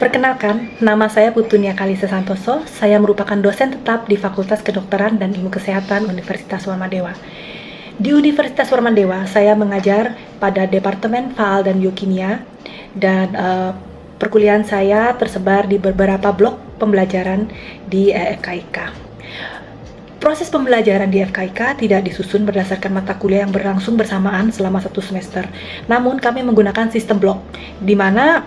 Perkenalkan, nama saya Putunia Kalisa Santoso. Saya merupakan dosen tetap di Fakultas Kedokteran dan Ilmu Kesehatan Universitas Warmadewa. Di Universitas Warmadewa, saya mengajar pada Departemen Faal dan Biokimia dan perkuliahan saya tersebar di beberapa blok pembelajaran di FKIK. Proses pembelajaran di FKIK tidak disusun berdasarkan mata kuliah yang berlangsung bersamaan selama satu semester. Namun kami menggunakan sistem blok, di mana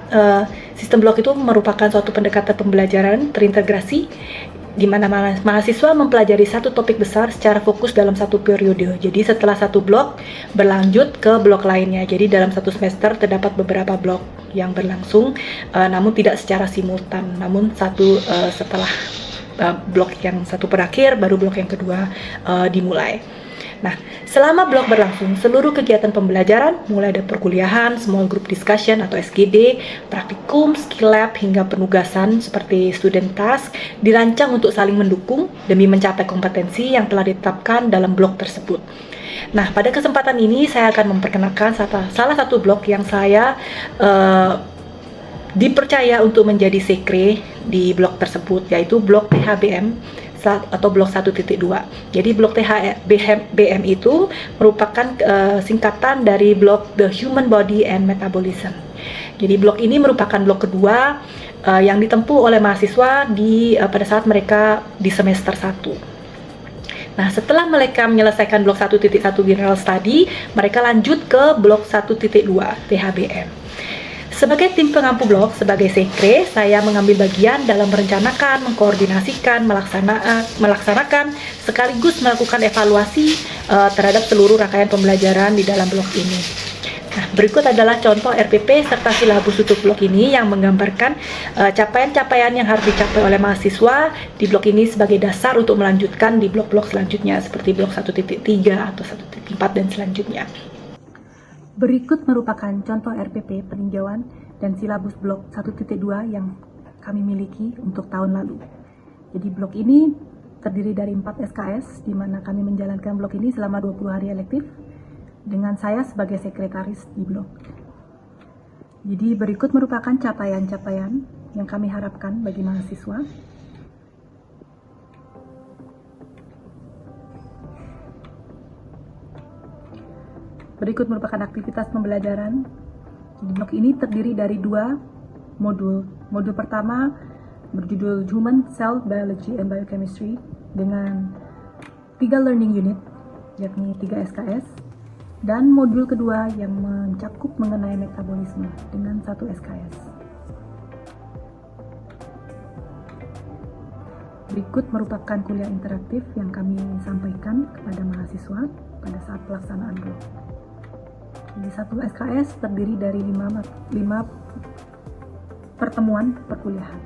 sistem blok itu merupakan suatu pendekatan pembelajaran terintegrasi, di mana mahasiswa mempelajari satu topik besar secara fokus dalam satu periode. Jadi setelah satu blok berlanjut ke blok lainnya. Jadi dalam satu semester terdapat beberapa blok yang berlangsung, namun tidak secara simultan, namun satu setelah blok yang satu berakhir, baru blok yang kedua dimulai. Nah, selama blok berlangsung, seluruh kegiatan pembelajaran, mulai dari perkuliahan, small group discussion atau SGD, praktikum, skill lab, hingga penugasan seperti student task, dirancang untuk saling mendukung demi mencapai kompetensi yang telah ditetapkan dalam blok tersebut. Nah, pada kesempatan ini saya akan memperkenalkan salah satu blok yang saya dipercaya untuk menjadi sekre di blok tersebut, yaitu blok THBM atau blok 1.2. Jadi blok THBM itu merupakan singkatan dari blok The Human Body and Metabolism. Jadi blok ini merupakan blok kedua yang ditempuh oleh mahasiswa pada saat mereka di semester 1. Nah, setelah mereka menyelesaikan blok 1.1 General Study, mereka lanjut ke blok 1.2 THBM. Sebagai tim pengampu blok, sebagai sekre, saya mengambil bagian dalam merencanakan, mengkoordinasikan, melaksanakan, sekaligus melakukan evaluasi terhadap seluruh rangkaian pembelajaran di dalam blok ini. Nah, berikut adalah contoh RPP serta silabus untuk blok ini yang menggambarkan capaian-capaian yang harus dicapai oleh mahasiswa di blok ini sebagai dasar untuk melanjutkan di blok-blok selanjutnya seperti blok 1.3 atau 1.4 dan selanjutnya. Berikut merupakan contoh RPP peninjauan dan silabus blok 1.2 yang kami miliki untuk tahun lalu. Jadi blok ini terdiri dari 4 SKS, di mana kami menjalankan blok ini selama 20 hari elektif dengan saya sebagai sekretaris di blok. Jadi berikut merupakan capaian-capaian yang kami harapkan bagi mahasiswa. Berikut merupakan aktivitas pembelajaran. Blok ini terdiri dari 2 modul. Modul pertama berjudul Human Cell Biology and Biochemistry dengan 3 learning unit, yakni 3 SKS. Dan modul kedua yang mencakup mengenai metabolisme dengan 1 SKS. Berikut merupakan kuliah interaktif yang kami sampaikan kepada mahasiswa pada saat pelaksanaan blok. Jadi 1 SKS terdiri dari 5 pertemuan perkuliahan.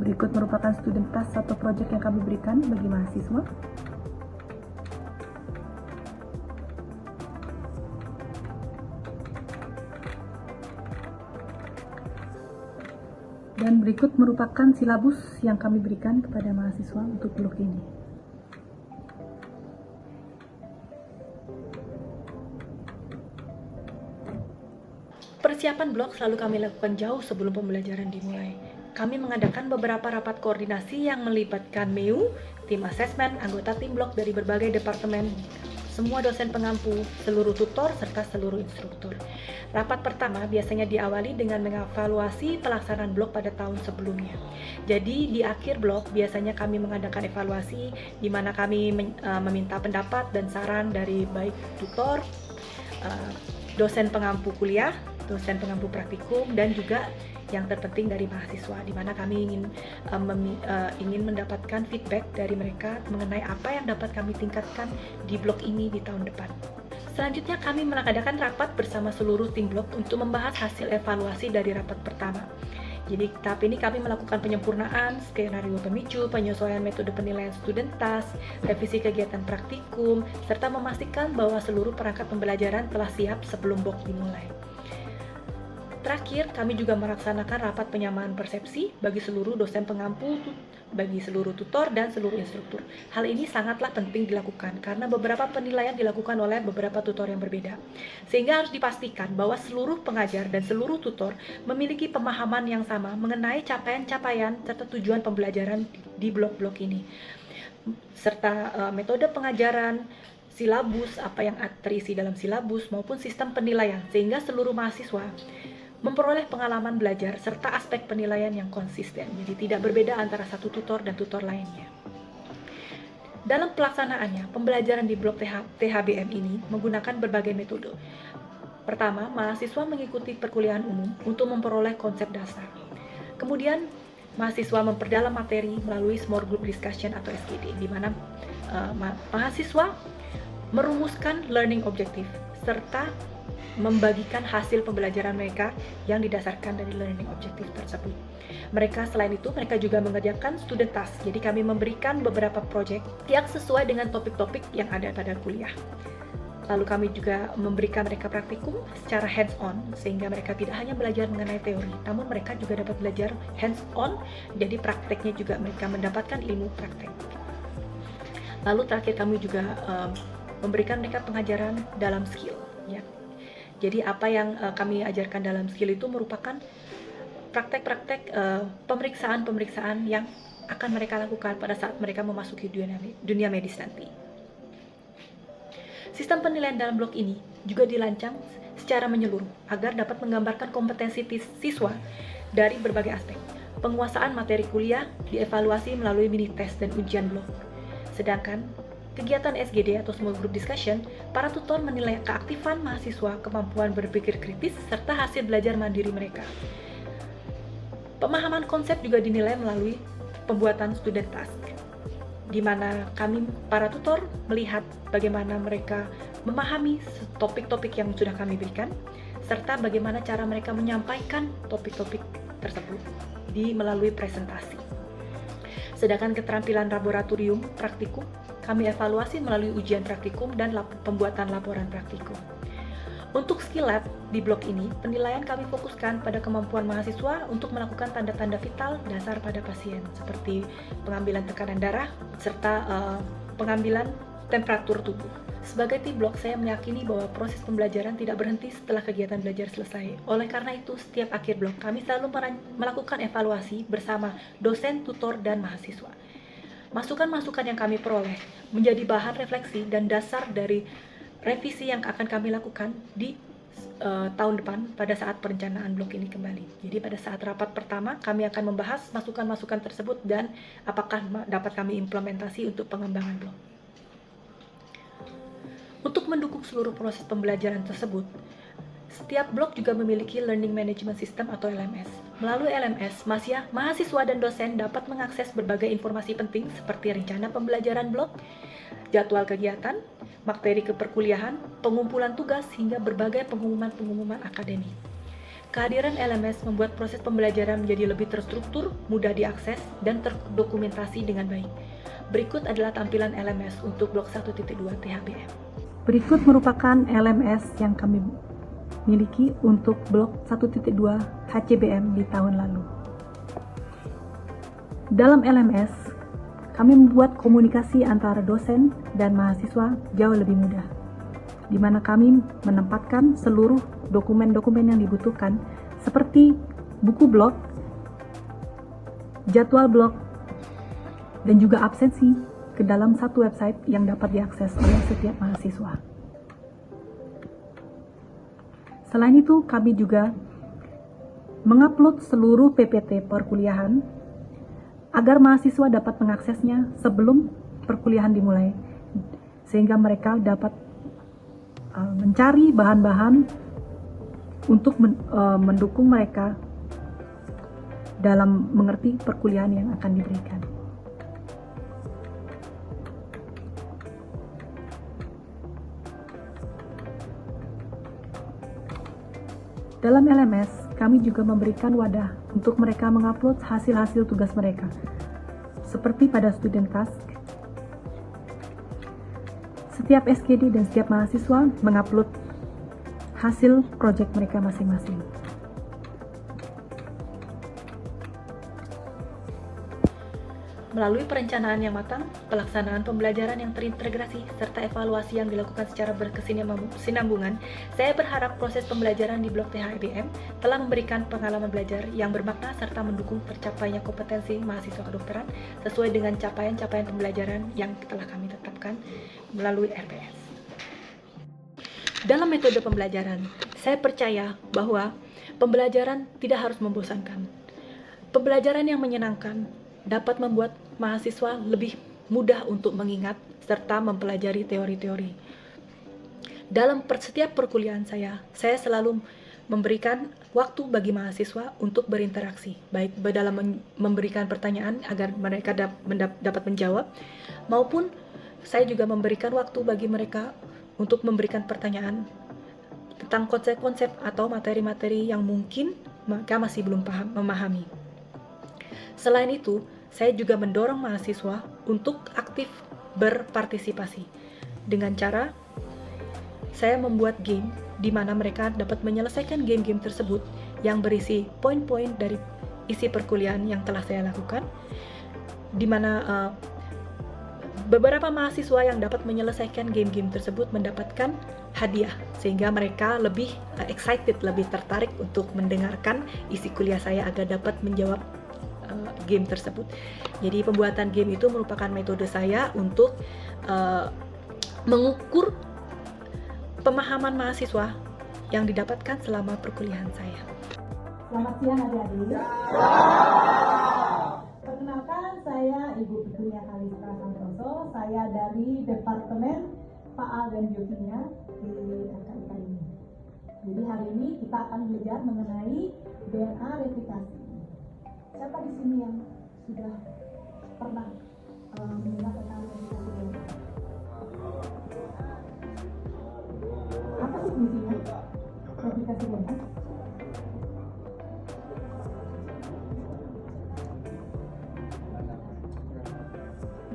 Berikut merupakan student task atau project yang kami berikan bagi mahasiswa. Dan berikut merupakan silabus yang kami berikan kepada mahasiswa untuk blok ini. Persiapan blok selalu kami lakukan jauh sebelum pembelajaran dimulai. Kami mengadakan beberapa rapat koordinasi yang melibatkan MEU, tim asesmen, anggota tim blok dari berbagai departemen, semua dosen pengampu, seluruh tutor, serta seluruh instruktur. Rapat pertama biasanya diawali dengan mengevaluasi pelaksanaan blok pada tahun sebelumnya. Jadi di akhir blok biasanya kami mengadakan evaluasi di mana kami meminta pendapat dan saran dari baik tutor, dosen pengampu kuliah, dosen pengampu praktikum, dan juga yang terpenting dari mahasiswa, di mana kami ingin mendapatkan feedback dari mereka mengenai apa yang dapat kami tingkatkan di blok ini di tahun depan. Selanjutnya kami mengadakan rapat bersama seluruh tim blok untuk membahas hasil evaluasi dari rapat pertama. Jadi tahap ini kami melakukan penyempurnaan, skenario pemicu, penyesuaian metode penilaian student task, revisi kegiatan praktikum, serta memastikan bahwa seluruh perangkat pembelajaran telah siap sebelum blok dimulai. Terakhir, kami juga melaksanakan rapat penyamaan persepsi bagi seluruh dosen pengampu bagi seluruh tutor dan seluruh instruktur. Hal ini sangatlah penting dilakukan karena beberapa penilaian dilakukan oleh beberapa tutor yang berbeda. Sehingga harus dipastikan bahwa seluruh pengajar dan seluruh tutor memiliki pemahaman yang sama mengenai capaian-capaian serta tujuan pembelajaran di blok-blok ini. Serta metode pengajaran, silabus, apa yang terisi dalam silabus maupun sistem penilaian, sehingga seluruh mahasiswa memperoleh pengalaman belajar serta aspek penilaian yang konsisten. Jadi tidak berbeda antara satu tutor dan tutor lainnya. Dalam pelaksanaannya, pembelajaran di blok THBM ini menggunakan berbagai metode. Pertama, mahasiswa mengikuti perkuliahan umum untuk memperoleh konsep dasar. Kemudian, mahasiswa memperdalam materi melalui small group discussion atau SGD, di mana mahasiswa merumuskan learning objective serta membagikan hasil pembelajaran mereka yang didasarkan dari learning objective tersebut. Selain itu, mereka juga mengerjakan student task. Jadi kami memberikan beberapa project yang sesuai dengan topik-topik yang ada pada kuliah. Lalu kami juga memberikan mereka praktikum secara hands-on, sehingga mereka tidak hanya belajar mengenai teori, namun mereka juga dapat belajar hands-on, jadi prakteknya juga mereka mendapatkan ilmu praktek. Lalu terakhir kami juga memberikan mereka pengajaran dalam skill, ya. Jadi apa yang kami ajarkan dalam skill itu merupakan praktek-praktek pemeriksaan-pemeriksaan yang akan mereka lakukan pada saat mereka memasuki dunia medis nanti. Sistem penilaian dalam blok ini juga dirancang secara menyeluruh agar dapat menggambarkan kompetensi siswa dari berbagai aspek. Penguasaan materi kuliah dievaluasi melalui mini test dan ujian blok. Sedangkan kegiatan SGD atau Small Group Discussion, para tutor menilai keaktifan mahasiswa, kemampuan berpikir kritis, serta hasil belajar mandiri mereka. Pemahaman konsep juga dinilai melalui pembuatan student task, di mana kami, para tutor, melihat bagaimana mereka memahami topik-topik yang sudah kami berikan, serta bagaimana cara mereka menyampaikan topik-topik tersebut melalui presentasi. Sedangkan keterampilan laboratorium praktikum kami evaluasi melalui ujian praktikum dan pembuatan laporan praktikum. Untuk skill lab di blok ini, penilaian kami fokuskan pada kemampuan mahasiswa untuk melakukan tanda-tanda vital dasar pada pasien, seperti pengambilan tekanan darah, serta pengambilan temperatur tubuh. Sebagai tim blok, saya meyakini bahwa proses pembelajaran tidak berhenti setelah kegiatan belajar selesai. Oleh karena itu, setiap akhir blok, kami selalu melakukan evaluasi bersama dosen, tutor, dan mahasiswa. Masukan-masukan yang kami peroleh menjadi bahan refleksi dan dasar dari revisi yang akan kami lakukan di tahun depan pada saat perencanaan blok ini kembali. Jadi pada saat rapat pertama kami akan membahas masukan-masukan tersebut dan apakah dapat kami implementasi untuk pengembangan blok. Untuk mendukung seluruh proses pembelajaran tersebut, setiap blok juga memiliki Learning Management System atau LMS. Melalui LMS, mahasiswa dan dosen dapat mengakses berbagai informasi penting seperti rencana pembelajaran blok, jadwal kegiatan, materi keperkuliahan, pengumpulan tugas, hingga berbagai pengumuman-pengumuman akademik. Kehadiran LMS membuat proses pembelajaran menjadi lebih terstruktur, mudah diakses, dan terdokumentasi dengan baik. Berikut adalah tampilan LMS untuk blok 1.2 THBM. Berikut merupakan LMS yang kami miliki untuk blok 1.2 HCBM di tahun lalu. Dalam LMS, kami membuat komunikasi antara dosen dan mahasiswa jauh lebih mudah, di mana kami menempatkan seluruh dokumen-dokumen yang dibutuhkan seperti buku blok, jadwal blok, dan juga absensi ke dalam satu website yang dapat diakses oleh setiap mahasiswa. Selain itu, kami juga mengupload seluruh PPT perkuliahan agar mahasiswa dapat mengaksesnya sebelum perkuliahan dimulai, sehingga mereka dapat mencari bahan-bahan untuk mendukung mereka dalam mengerti perkuliahan yang akan diberikan. Dalam LMS, kami juga memberikan wadah untuk mereka mengupload hasil-hasil tugas mereka, seperti pada student task. Setiap SKD dan setiap mahasiswa mengupload hasil proyek mereka masing-masing. Melalui perencanaan yang matang, pelaksanaan pembelajaran yang terintegrasi, serta evaluasi yang dilakukan secara berkesinambungan, saya berharap proses pembelajaran di Blok THBM telah memberikan pengalaman belajar yang bermakna serta mendukung tercapainya kompetensi mahasiswa kedokteran sesuai dengan capaian-capaian pembelajaran yang telah kami tetapkan melalui RPS. Dalam metode pembelajaran, saya percaya bahwa pembelajaran tidak harus membosankan. Pembelajaran yang menyenangkan dapat membuat mahasiswa lebih mudah untuk mengingat serta mempelajari teori-teori. Dalam setiap perkuliahan saya selalu memberikan waktu bagi mahasiswa untuk berinteraksi, baik dalam memberikan pertanyaan agar mereka dapat menjawab, maupun saya juga memberikan waktu bagi mereka untuk memberikan pertanyaan tentang konsep-konsep atau materi-materi yang mungkin mereka masih belum memahami. Selain itu, saya juga mendorong mahasiswa untuk aktif berpartisipasi dengan cara saya membuat game di mana mereka dapat menyelesaikan game-game tersebut yang berisi poin-poin dari isi perkuliahan yang telah saya lakukan, di mana beberapa mahasiswa yang dapat menyelesaikan game-game tersebut mendapatkan hadiah, sehingga mereka lebih excited, lebih tertarik untuk mendengarkan isi kuliah saya agar dapat menjawab game tersebut. Jadi pembuatan game itu merupakan metode saya untuk mengukur pemahaman mahasiswa yang didapatkan selama perkuliahan saya. Selamat siang adik-adik. Perkenalkan, saya Ibu Fitria Kalista Santoso. Saya dari Departemen PAA dan Biokimia di FKIK ini. Jadi hari ini kita akan belajar mengenai DNA replikasi. Siapa di sini yang sudah pernah mendengar tentang replikasi DNA? Apa sih fungsinya replikasi DNA?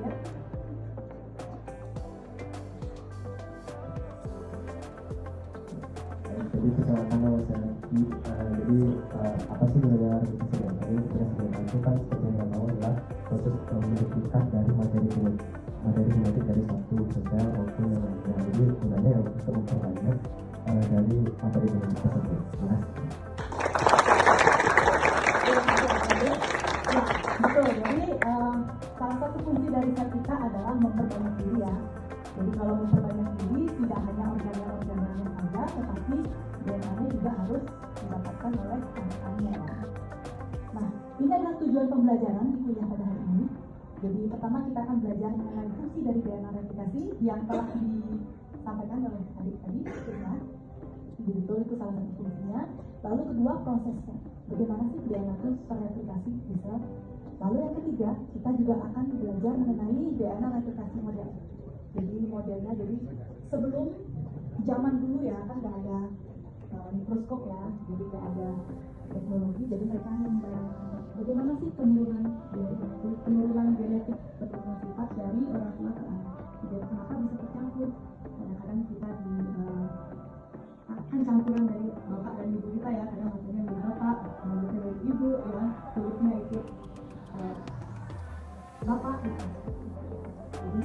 Ya. Jadi perkenalkan nama saya jadi apa sih sebenarnya replikasi DNA? Replikasi DNA itu kan seperti yang kita tahu adalah proses mereplikat dari materi genetik dari satu sel maupun yang lainnya. Jadi gunanya ya untuk memperbanyak dari materi genetik tersebut. Nah. Ya, betul. Jadi salah satu kunci dari sel kita adalah memperbanyak diri ya. Jadi kalau memperbanyak diri tidak hanya organel-organelnya saja, tetapi DNA-nya juga harus didapatkan oleh antaranya. Nah, ini adalah tujuan pembelajaran di kuliah pada hari ini. Jadi pertama kita akan belajar mengenai fungsi dari DNA replikasi yang telah disampaikan oleh adik tadi. Jadi betul itu salah satu fungsinya. Lalu kedua, prosesnya. Bagaimana sih DNA itu terreplikasi di sel? Lalu yang ketiga, kita juga akan belajar mengenai DNA replikasi model. Jadi modelnya, jadi sebelum zaman dulu ya kan nggak ada mikroskop ya, jadi nggak ada teknologi, jadi mereka hanya membayangkan bagaimana sih penurunan genetik penurunan sifat dari orang tua ke anak. Jadi kenapa bisa tercampur? Kadang-kadang kita kan campuran dari bapak dan ibu kita ya, kadang maksudnya dari bapak, maksudnya dari ibu ya, kulitnya ikut bapak gitu. Jadi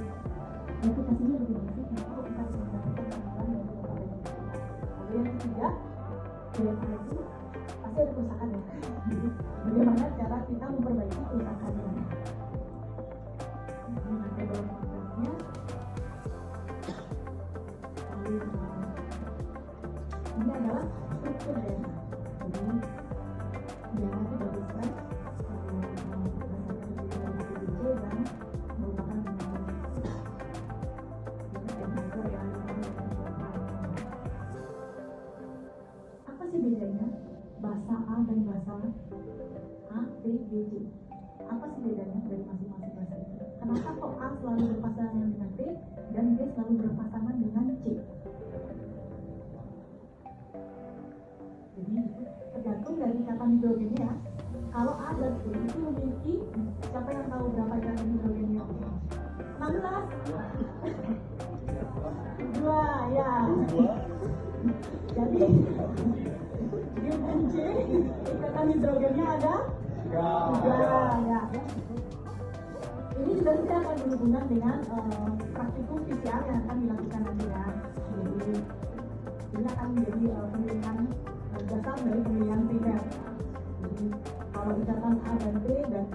replikasinya bagaimana sih? Kenapa kita bisa mendapatkan gambaran dari bapak dan ibu? Lalu yang ketiga, DNA itu pasti ada kerusakan ya. Bagaimana cara kita memperbaiki kerusakannya? Ini ada dalam konteksnya. Lalu ini adalah struktur DNA. Jadi DNA itu baguskan dan merupakan apa sih bedanya bahasa A dan bahasa A, B, B, C? Apa sih bedanya dari masing-masing bahasa itu? Kenapa kok A selalu berpasangan dengan B dan B selalu berpasangan dengan C? Jadi tergantung dari ikatan hidrogennya. Kalau A dan B itu memiliki, siapa yang tahu berapa ikatan hidrogennya? 16. 2 ya. Jadi hidrogen C, ikatan hidrogennya ada 3 ya. Ini sebenarnya akan berhubungan dengan praktikum PCR yang akan dilakukan nanti ya. Jadi ini akan menjadi pemilihan dasar dari pemilihan primer. Jadi kalau ikatan A dan B dan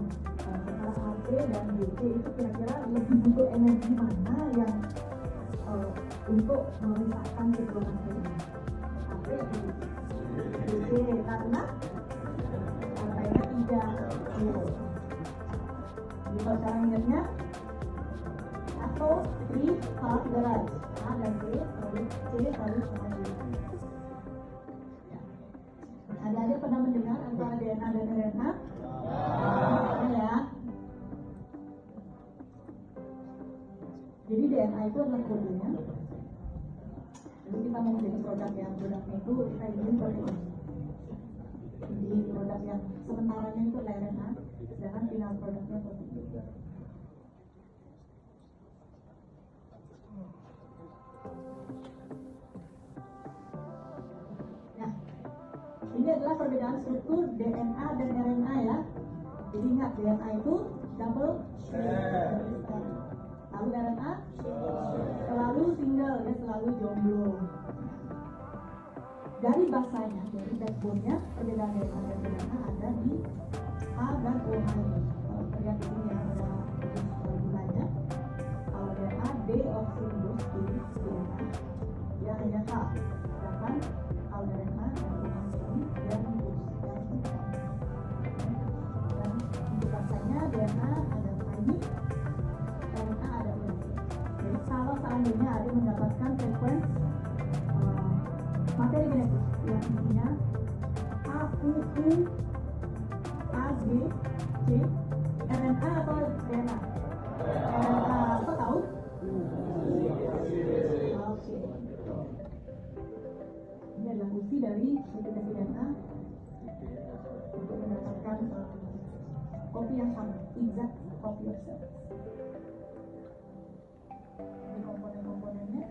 secara AB dan BC itu kira-kira lebih butuh energi mana yang untuk memisahkan kedua rangka ini? AB atau BC? Karena partainya tidak. Jadi kalau cara ingatnya atau 3 part garage A dan B lalu C lalu sama D. Ada pernah mendengar antara DNA dan RNA? Ya. Jadi DNA itu adalah kodenya. Jadi kita mau menjadi produknya itu kita ingin pakai ini. Jadi produk yang sementaranya itu RNA, sedangkan final produknya protein. Nah, ini adalah perbedaan struktur DNA dan RNA ya. Jadi ingat DNA itu double strand. Lalu RNA selalu single ya, selalu jomblo. Dari bahasanya, dari backbone-nya, perbedaan DNA dan RNA ada di A dan OH ini. Kalau terlihat di sini ya, ada gulanya. Kalau DNA deoxyribose jadi DNA, dia hanya H. Sedangkan kalau RNA dan OH ini dia ribose, dan untuk bahasanya DNA ada tiny, RNA ada UNC. Jadi kalau seandainya ada mendapatkan sequence materi genetik yang isinya A, U, A, G, C, RNA atau DNA? RNA, apa tahu? Oke. Ini adalah fungsi dari replikasi DNA untuk mendapatkan kopi yang sama, exact copy of cells. Ini komponen-komponennya.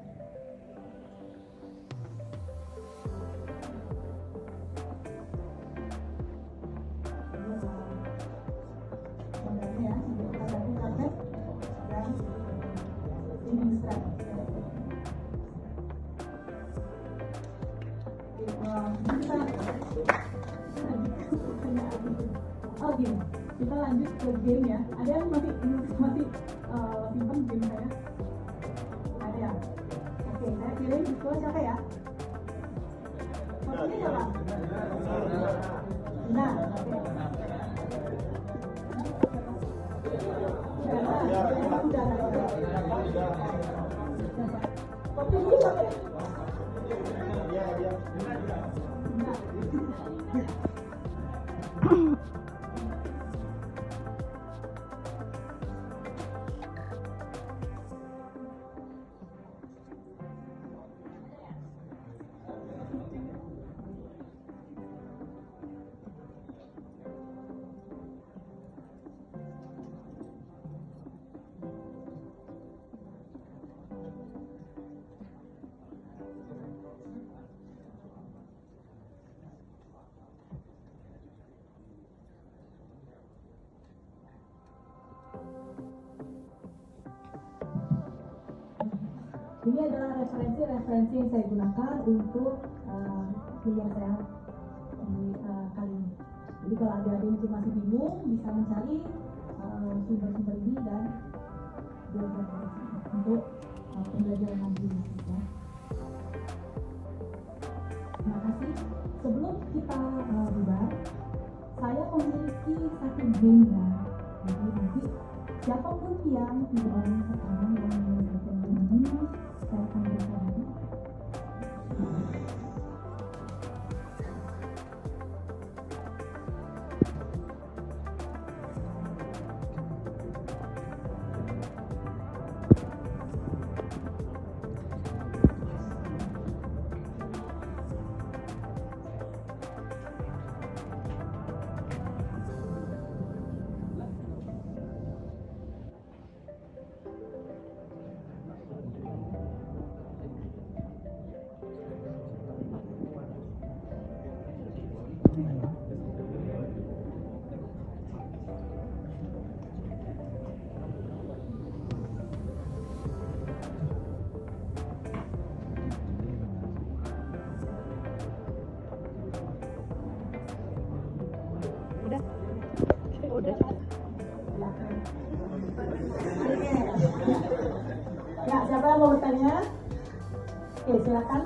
Oke, kita lanjut ke game ya. Ada yang masih simpen game saya? Ada ya? Oke, saya kirim ke siapa ya? Kopinya siapa? Nah, oke. Kopi ini siapa? Ini adalah referensi yang saya gunakan untuk kuliah saya di kali ini. Jadi kalau ada yang masih bingung, bisa mencari sumber-sumber ini dan belajar dari sini untuk pembelajaran nanti. Ya. Terima kasih. Sebelum kita bubar, saya memiliki satu game ya. Jadi nanti siapapun yang tidak sekarang yang menyelesaikan ini, saya akan berikan. siapa yang mau bertanya? Oke, silakan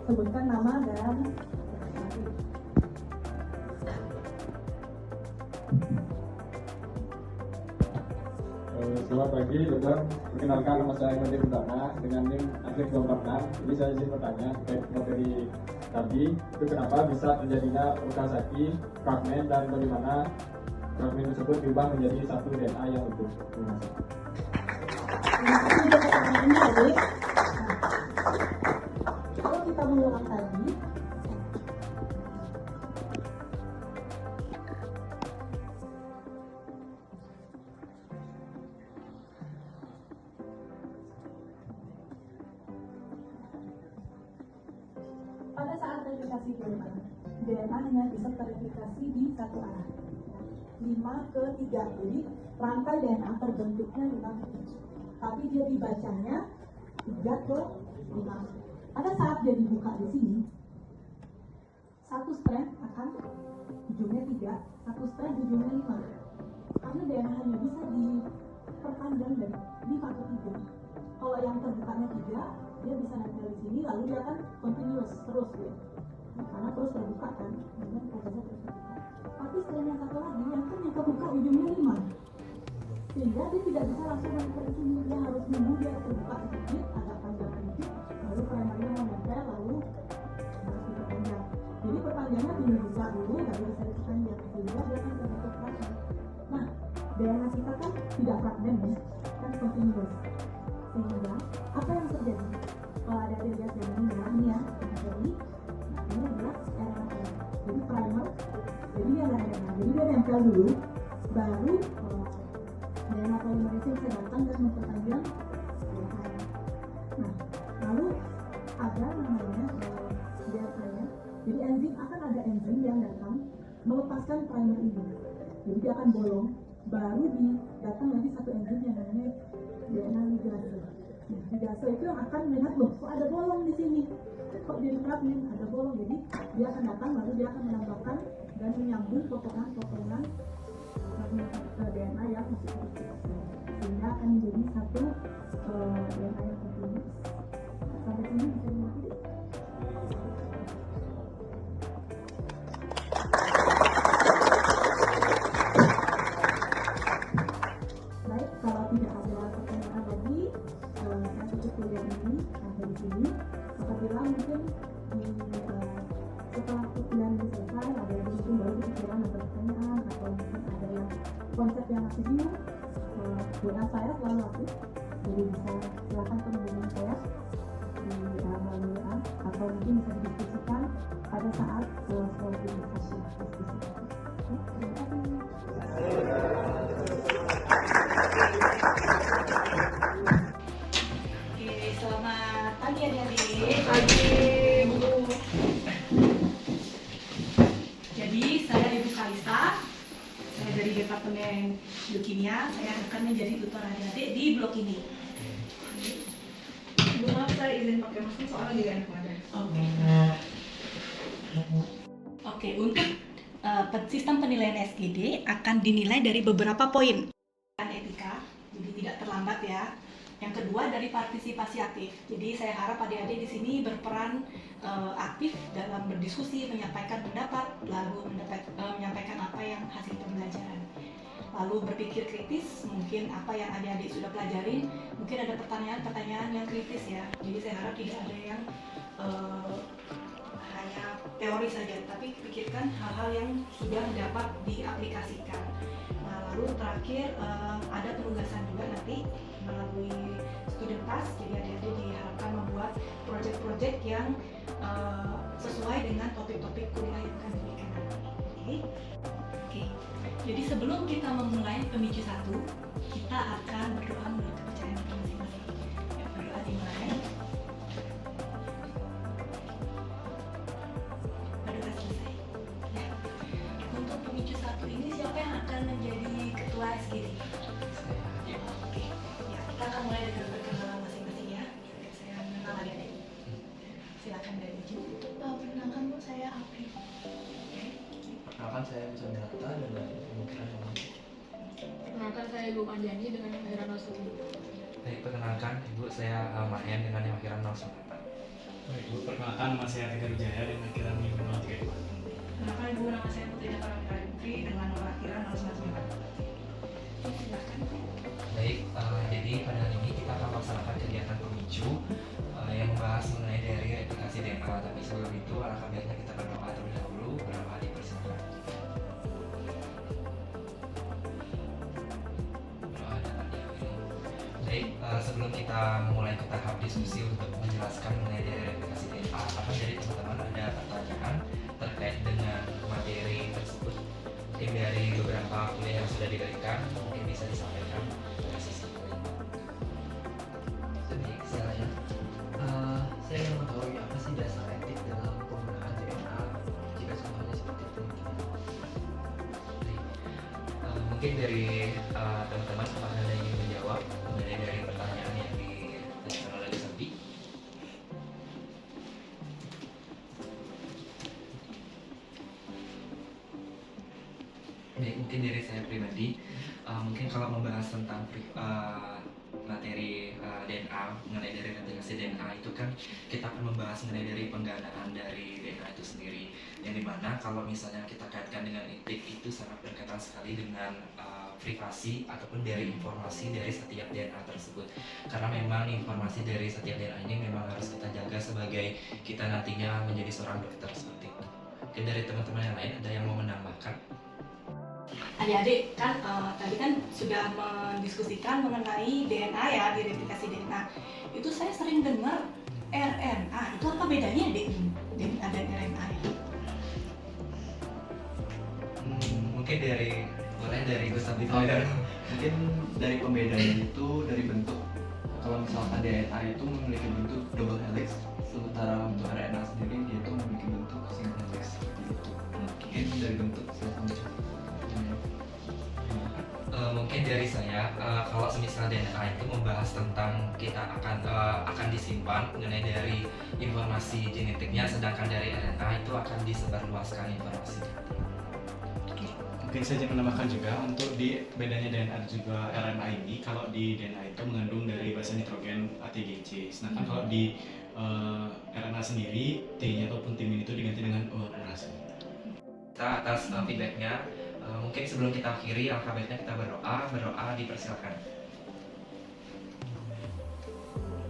sebutkan nama dan Selamat pagi, dokter. Perkenalkan, nama saya Iman Utama dengan NIM akhir 246. Jadi saya izin bertanya terkait materi tadi, itu kenapa bisa terjadinya Okazaki fragmen dan bagaimana fragmen tersebut diubah menjadi satu DNA yang utuh. Terima kasih. terima kasih untuk pertanyaannya, adik. Kalau kita mengulang tadi, pada saat verifikasi DNA hanya bisa verifikasi di satu arah, 5 ke 3. Jadi rantai DNA terbentuknya 5 ke 3, tapi dia dibacanya 3 ke 5. Pada saat dia dibuka di sini, satu strand akan ujungnya 3, satu strand ujungnya 5. Karena DNA hanya bisa diperpanjang dari 5 ke 3. Kalau yang terbukanya 3, dia bisa nempel di sini, lalu dia akan continuous terus ya. Karena terus terbuka kan, dengan prosesnya terus terbuka. Tapi strand yang satu lagi, yang kan yang terbuka ujungnya 5, sehingga dia tidak bisa langsung nempel di sini. Dia harus nunggu dia terbuka sedikit, agak panjang sedikit, lalu primernya menempel, lalu harus diperpanjang. Jadi perpanjangnya dibuka dulu, nggak bisa diperpanjang, sehingga dia akan terbentuk fragmen. Nah, DNA kita kan tidak fragmen ya, kan continuous. Sehingga apa yang terjadi? Kalau ada lihat yang ini ya, ini adalah RNA. Jadi primer, jadi dia ada RNA. Jadi dia nempel dulu, baru DNA polimerase bisa datang dan memperpanjang RNA. Nah, lalu ada namanya DNA. Jadi enzim akan ada enzim yang datang melepaskan primer ini. Jadi dia akan bolong, baru datang lagi satu enzim yang namanya DNA ligase. Nah, ligase itu yang akan melihat loh, kok ada bolong di sini, kok jadi fragmen, ada bolong. Jadi dia akan datang, lalu dia akan menambahkan dan menyambung potongan-potongan DNA yang masih utuh, sehingga akan menjadi satu DNA yang utuh. Sampai sini bisa dimengerti? Baik, kalau tidak ada pertanyaan lagi, saya tutup kuliah ini sampai di sini. Apabila mungkin setelah kuliah ini selesai, ada yang mungkin baru kepikiran ada pertanyaan, atau mungkin ada yang konsep yang masih bingung, WA saya selalu aktif, jadi bisa silakan menghubungi saya di melalui WA, atau mungkin bisa didiskusikan pada saat sekolah diskusi. Terima kasih. Oke, selamat pagi adik-adik. Pagi, Bu. Jadi, saya Ibu Kalista. Saya dari Departemen Biokimia. Saya akan menjadi tutor adik-adik di blok ini. Bu, maaf saya izin pakai masker soalnya lagi enak badan. Oke. Oke, untuk sistem penilaian SGD akan dinilai dari beberapa poin. Etika, jadi tidak terlambat ya. Yang kedua dari partisipasi aktif. Jadi saya harap adik-adik di sini berperan aktif dalam berdiskusi, menyampaikan pendapat, lalu menyampaikan apa yang hasil pembelajaran. Lalu berpikir kritis, mungkin apa yang adik-adik sudah pelajarin, mungkin ada pertanyaan-pertanyaan yang kritis ya. Jadi saya harap tidak ada yang hanya teori saja, tapi pikirkan hal-hal yang sudah dapat diaplikasikan. Nah, lalu terakhir ada penugasan juga nanti melalui student task. Jadi adik-adik diharapkan membuat proyek-proyek yang sesuai dengan topik-topik kuliah yang akan diberikan nanti. Oke. Jadi sebelum kita memulai pemicu 1, kita akan berdoa menurut kepercayaan kita masing-masing. Ya, berdoa dimulai. Berdoa selesai. Ya. Untuk pemicu 1 ini siapa yang akan menjadi ketua SGD? Oke. Ya, kita akan mulai dengan perkenalan masing-masing ya. Saya mengenal adik-adik. Silakan dari Uji. Perkenalkan Bu, saya Apri. Perkenalkan saya bisa Mirata dengan pemikiran yang Perkenalkan saya Ibu Manjani dengan kelahiran Rasul. Baik, perkenalkan Ibu, saya Mahen dengan yang akhiran 098. Baik, Bu, perkenalkan nama saya Tegar Wijaya dan akhiran 032. Kenapa Ibu, nama saya Putri Dataran Putri dengan nomor akhiran 099. Silakan. Baik, jadi pada hari ini kita akan melaksanakan kegiatan pemicu yang membahas mengenai dari replikasi DNA. Tapi sebelum itu, alangkah baiknya kita berdoa terlebih dahulu. Berdoa dipersilakan. Doa dapat diakhiri. Baik, sebelum kita memulai ke tahap diskusi untuk menjelaskan mengenai dari replikasi DNA, apakah dari teman-teman ada pertanyaan terkait dengan materi tersebut? Mungkin dari beberapa kuliah yang sudah diberikan, mungkin bisa disampaikan pada sisi ini. Baik, saya saya ingin mengetahui apa sih dasar etik dalam penggunaan DNA jika semuanya seperti itu Baik. Mungkin dari teman-teman apakah ada yang ingin menjawab mengenai dari pertanyaan yang ditanyakan oleh Sabi? Baik, mungkin dari saya pribadi, mungkin kalau membahas tentang materi DNA mengenai dari replikasi DNA itu kan kita akan membahas mengenai dari pengganaan dari DNA itu sendiri, yang dimana kalau misalnya kita kaitkan dengan etik itu sangat berkaitan sekali dengan privasi ataupun dari informasi dari setiap DNA tersebut, karena memang informasi dari setiap DNA ini memang harus kita jaga sebagai kita nantinya menjadi seorang dokter seperti itu. Mungkin dari teman-teman yang lain ada yang mau menambahkan? Adik-adik kan tadi kan sudah mendiskusikan mengenai DNA ya, di replikasi DNA. Itu saya sering dengar RNA. Itu apa bedanya DNA dan RNA itu? Mungkin boleh dari Gustaf Oh, ya. Mungkin dari pembedaan itu dari bentuk. Kalau misalkan DNA itu memiliki bentuk double helix, sementara untuk RNA sendiri dia itu memiliki bentuk single helix. Gitu. Mungkin dari bentuk silahkan. Mungkin dari saya, kalau semisal DNA itu membahas tentang kita akan disimpan mengenai dari informasi genetiknya, sedangkan dari RNA itu akan disebarluaskan informasinya. Mungkin saja menambahkan juga untuk di bedanya DNA dan juga RNA ini, kalau di DNA itu mengandung dari basa nitrogen ATGC, sedangkan kalau di RNA sendiri T-nya ataupun timin itu diganti dengan urasi. Kita atas feedbacknya, mungkin sebelum kita akhiri, alangkah baiknya kita berdoa dipersilakan.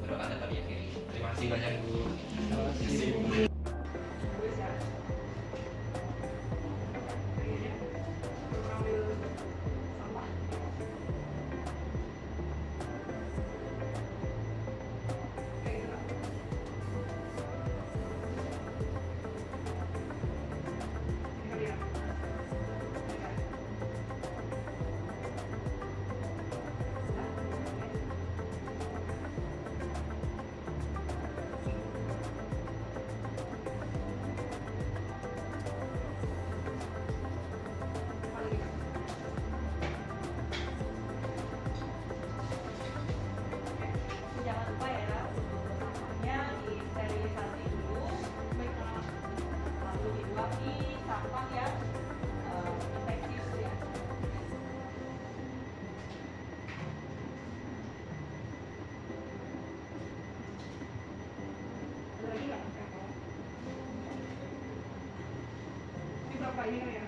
Berdoa dapat diakhiri. Terima kasih banyak Ibu. Terima kasih. Jangan lupa ya untuk sampahnya disterilisasi dulu, lalu dibuangi sampah yang infeksius ya. Ada lagi nggak? Ini berapa ini kan ya?